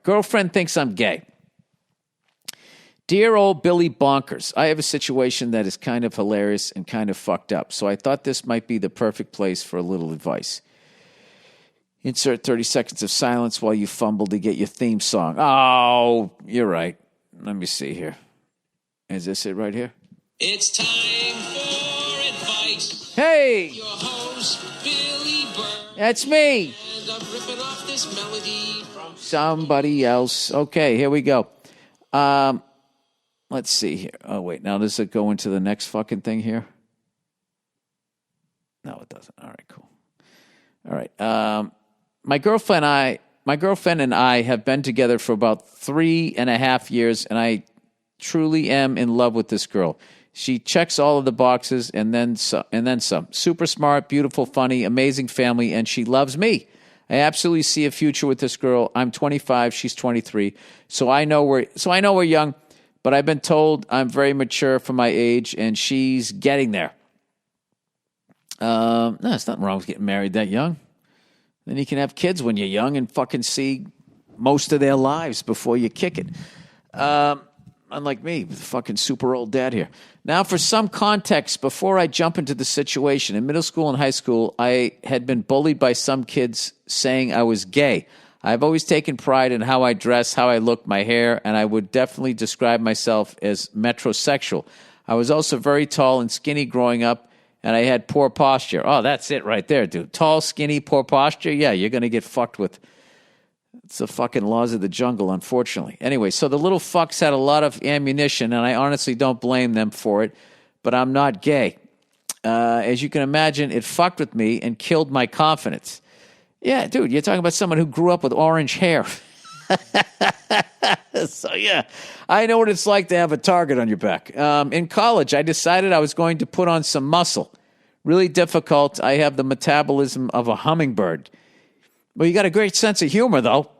Girlfriend thinks I'm gay. Dear old Billy Bonkers, I have a situation that is kind of hilarious and kind of fucked up, so I thought this might be the perfect place for a little advice. Insert 30 seconds of silence while you fumble to get your theme song. Oh, you're right. Let me see here. Is this it right here? It's time for advice. Hey! Your host, Billy Burr. That's me. And I'm ripping off this melody from Somebody else. Okay, here we go. Let's see here. Oh, wait. Now, does it go into the next fucking thing here? No, it doesn't. All right, cool. All right. My girlfriend and I have been together for about 3.5 years, and I truly am in love with this girl. She checks all of the boxes and then some. Super smart, beautiful, funny, amazing family, and she loves me. I absolutely see a future with this girl. I'm 25, she's 23, so I know we're young, but I've been told I'm very mature for my age, and she's getting there. No, there's nothing wrong with getting married that young. Then you can have kids when you're young and fucking see most of their lives before you kick it. Unlike me, the fucking super old dad here. Now, for some context, before I jump into the situation, in middle school and high school, I had been bullied by some kids saying I was gay. I've always taken pride in how I dress, how I look, my hair, and I would definitely describe myself as metrosexual. I was also very tall and skinny growing up, and I had poor posture. Oh, that's it right there, dude. Tall, skinny, poor posture. Yeah, you're going to get fucked with. It's the fucking laws of the jungle, unfortunately. Anyway, so the little fucks had a lot of ammunition, and I honestly don't blame them for it, but I'm not gay. As you can imagine, it fucked with me and killed my confidence. Yeah, dude, you're talking about someone who grew up with orange hair. So, yeah, I know what it's like to have a target on your back. In college, I decided I was going to put on some muscle. Really difficult. I have the metabolism of a hummingbird. Well, you got a great sense of humor, though.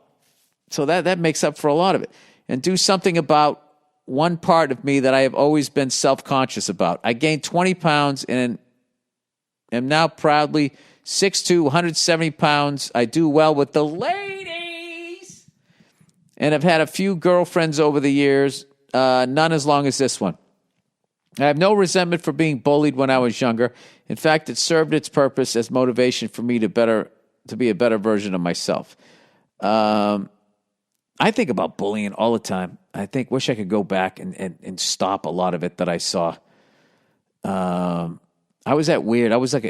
So that makes up for a lot of it. And do something about one part of me that I have always been self-conscious about. I gained 20 pounds and am now proudly 6'2", 170 pounds. I do well with the ladies. And I've had a few girlfriends over the years, none as long as this one. I have no resentment for being bullied when I was younger. In fact, it served its purpose as motivation for me to be a better version of myself. I think about bullying all the time. Wish I could go back and stop a lot of it that I saw. I was that weird. I was like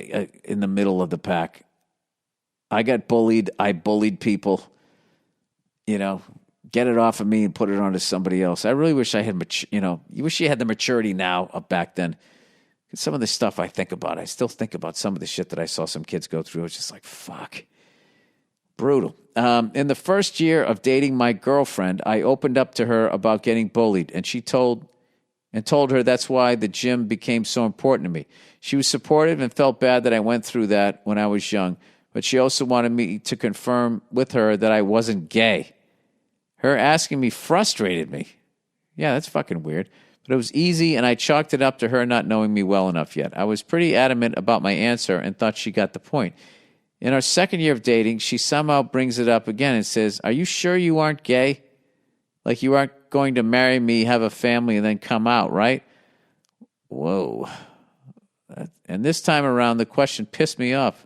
in the middle of the pack. I got bullied. I bullied people. Get it off of me and put it onto somebody else. I really wish I had, you wish you had the maturity now of back then. Some of the stuff I think about, I still think about some of the shit that I saw some kids go through. It's just like, fuck. Brutal. In the first year of dating my girlfriend, I opened up to her about getting bullied, and she told her that's why the gym became so important to me. She was supportive and felt bad that I went through that when I was young, but she also wanted me to confirm with her that I wasn't gay. Her asking me frustrated me. Yeah, that's fucking weird. But it was easy, and I chalked it up to her not knowing me well enough yet. I was pretty adamant about my answer and thought she got the point. In our second year of dating, she somehow brings it up again and says, "Are you sure you aren't gay? Like you aren't going to marry me, have a family, and then come out, right?" Whoa. And this time around, the question pissed me off.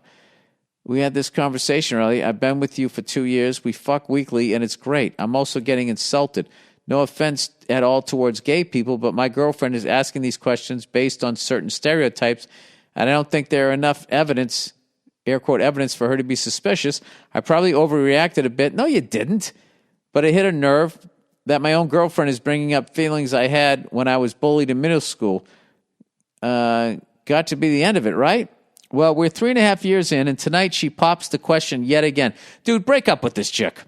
We had this conversation earlier. I've been with you for 2 years. We fuck weekly, and it's great. I'm also getting insulted. No offense at all towards gay people, but my girlfriend is asking these questions based on certain stereotypes, and I don't think there are enough evidence, air quote evidence, for her to be suspicious. I probably overreacted a bit. No, you didn't. But it hit a nerve that my own girlfriend is bringing up feelings I had when I was bullied in middle school. Got to be the end of it, right? Well, we're 3.5 years in, and tonight she pops the question yet again. Dude, break up with this chick.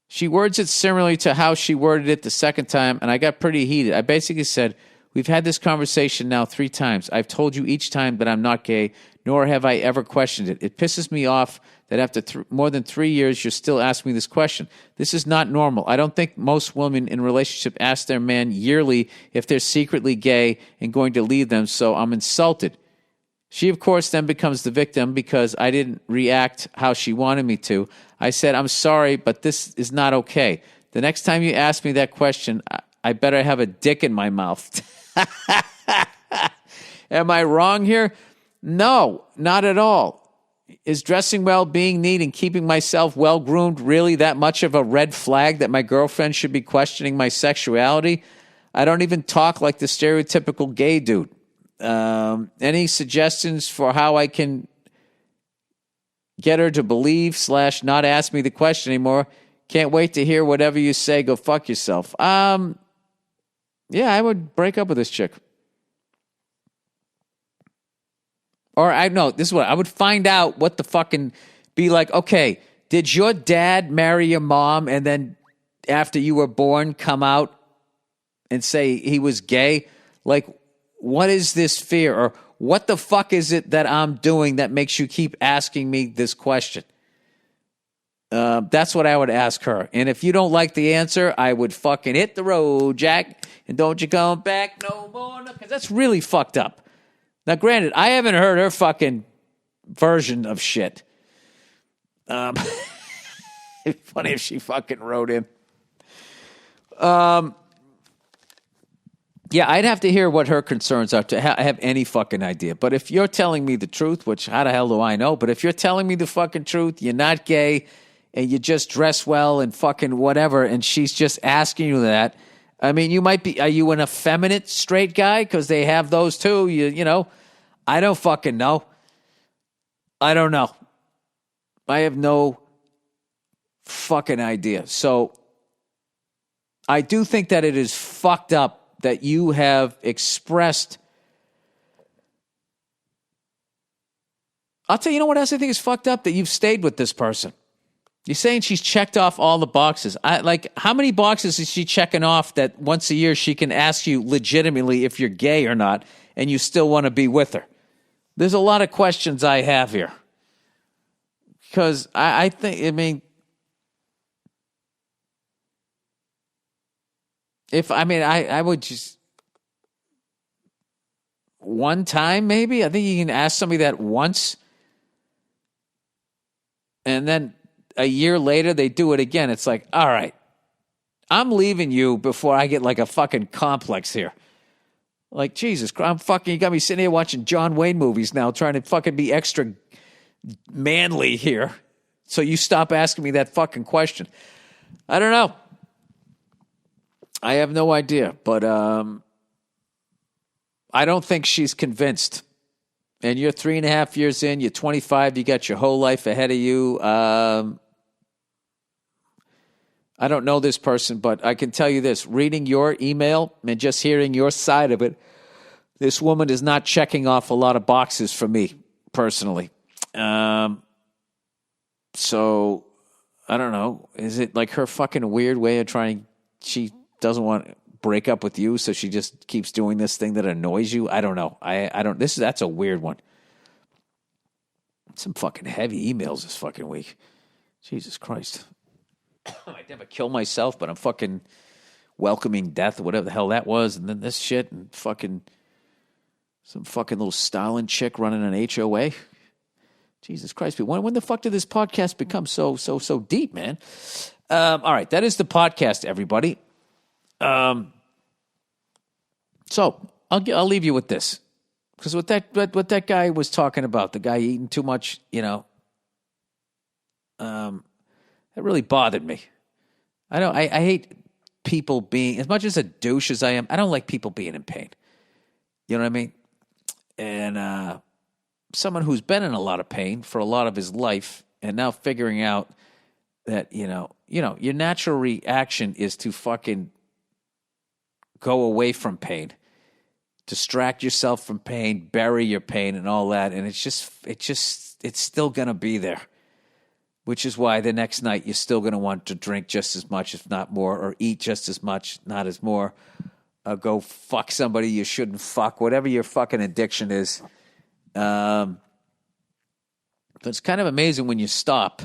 She words it similarly to how she worded it the second time, and I got pretty heated. I basically said, "We've had this conversation now 3 times. I've told you each time that I'm not gay, nor have I ever questioned it. It pisses me off that after more than 3 years, you're still asking me this question. This is not normal. I don't think most women in relationship ask their man yearly if they're secretly gay and going to leave them, so I'm insulted. She, of course, then becomes the victim because I didn't react how she wanted me to. I said, I'm sorry, but this is not okay. The next time you ask me that question, I better have a dick in my mouth. Am I wrong here? No, not at all. Is dressing well, being neat, and keeping myself well-groomed really that much of a red flag that my girlfriend should be questioning my sexuality? I don't even talk like the stereotypical gay dude. Any suggestions for how I can get her to believe / not ask me the question anymore? Can't wait to hear whatever you say. Go fuck yourself. Yeah, I would break up with this chick. Or this is what I would find out what the fucking be like. Okay, did your dad marry your mom and then after you were born come out and say he was gay? Like, what is this fear? Or what the fuck is it that I'm doing that makes you keep asking me this question? That's what I would ask her. And if you don't like the answer, I would fucking hit the road, Jack. And don't you come back no more. Because that's really fucked up. Now, granted, I haven't heard her fucking version of shit. It'd be funny if she fucking wrote in. Yeah, I'd have to hear what her concerns are to have any fucking idea. But if you're telling me the truth, which how the hell do I know? But if you're telling me the fucking truth, you're not gay, and you just dress well and fucking whatever, and she's just asking you that, I mean, you might be, are you an effeminate straight guy? Because they have those too. You know, I don't fucking know. I don't know. I have no fucking idea. So I do think that it is fucked up that you have expressed. I'll tell you, you know what else I think is fucked up? That you've stayed with this person. You're saying she's checked off all the boxes. How many boxes is she checking off that once a year she can ask you legitimately if you're gay or not, and you still want to be with her? There's a lot of questions I have here. Because I think, I mean, I would just, one time maybe, I think you can ask somebody that once, and then a year later they do it again. It's like, all right, I'm leaving you before I get like a fucking complex here. Like, Jesus Christ, you got me sitting here watching John Wayne movies now, trying to fucking be extra manly here. So you stop asking me that fucking question. I don't know. I have no idea, but I don't think she's convinced. And you're 3.5 years in, you're 25, you got your whole life ahead of you. I don't know this person, but I can tell you this. Reading your email and just hearing your side of it, this woman is not checking off a lot of boxes for me, personally. So, I don't know. Is it like her fucking weird way of trying, she doesn't want to break up with you, so she just keeps doing this thing that annoys you? I don't know. That's a weird one. Some fucking heavy emails this fucking week. Jesus Christ. I'd never kill myself, but I'm fucking welcoming death or whatever the hell that was. And then this shit and fucking some fucking little Stalin chick running an HOA. Jesus Christ. But when the fuck did this podcast become so deep, man? All right. That is the podcast, everybody. So I'll leave you with this. Because what that guy was talking about, the guy eating too much, that really bothered me. I hate people being, as much as a douche as I am, I don't like people being in pain. You know what I mean? And someone who's been in a lot of pain for a lot of his life and now figuring out that, your natural reaction is to fucking go away from pain, distract yourself from pain, bury your pain and all that. And it's still going to be there. Which is why the next night you're still going to want to drink just as much, if not more, or eat just as much, not as more. Go fuck somebody you shouldn't fuck, whatever your fucking addiction is. But it's kind of amazing when you stop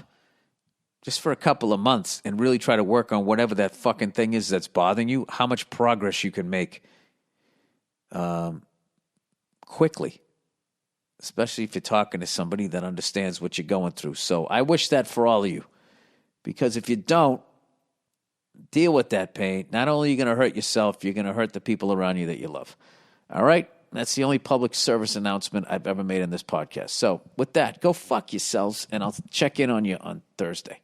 just for a couple of months and really try to work on whatever that fucking thing is that's bothering you, how much progress you can make quickly. especially if you're talking to somebody that understands what you're going through. So I wish that for all of you, because if you don't deal with that pain, not only are you going to hurt yourself, you're going to hurt the people around you that you love. All right? That's the only public service announcement I've ever made in this podcast. So with that, go fuck yourselves, and I'll check in on you on Thursday.